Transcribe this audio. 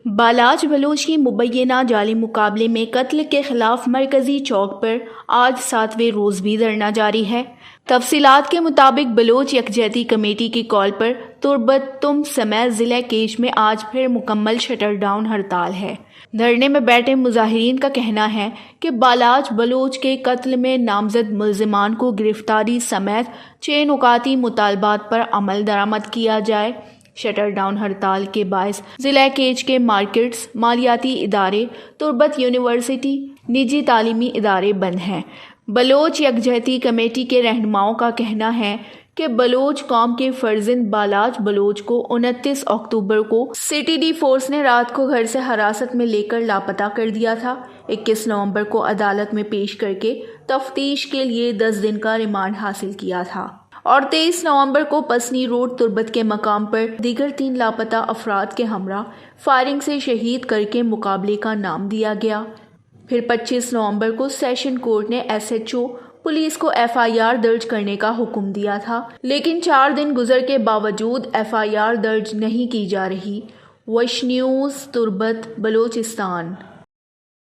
بالاچ بلوچ کی مبینہ جعلی مقابلے میں قتل کے خلاف مرکزی چوک پر آج 7ویں روز بھی دھرنا جاری ہے۔ تفصیلات کے مطابق بلوچ یکجہتی کمیٹی کی کال پر تربت تم سمیت ضلع کیچ میں آج پھر مکمل شٹر ڈاؤن ہڑتال ہے۔ دھرنے میں بیٹھے مظاہرین کا کہنا ہے کہ بالاچ بلوچ کے قتل میں نامزد ملزمان کو گرفتاری سمیت 6 نکاتی مطالبات پر عمل درآمد کیا جائے۔ شٹر ڈاؤن ہڑتال کے باعث ضلع کیچ کے مارکیٹس، مالیاتی ادارے، تربت یونیورسٹی، نجی تعلیمی ادارے بند ہیں۔ بلوچ یکجہتی کمیٹی کے رہنماؤں کا کہنا ہے کہ بلوچ قوم کے فرزند بالاچ بلوچ کو 29 اکتوبر کو سی ٹی ڈی فورس نے رات کو گھر سے حراست میں لے کر لاپتہ کر دیا تھا۔ 21 نومبر کو عدالت میں پیش کر کے تفتیش کے لیے 10 دن کا ریمانڈ حاصل کیا تھا اور 23 نومبر کو پسنی روڈ تربت کے مقام پر دیگر 3 لاپتہ افراد کے ہمراہ فائرنگ سے شہید کر کے مقابلے کا نام دیا گیا۔ پھر 25 نومبر کو سیشن کورٹ نے ایس ایچ او پولیس کو ایف آئی آر درج کرنے کا حکم دیا تھا، لیکن 4 دن گزر کے باوجود ایف آئی آر درج نہیں کی جا رہی۔ وش نیوز تربت بلوچستان۔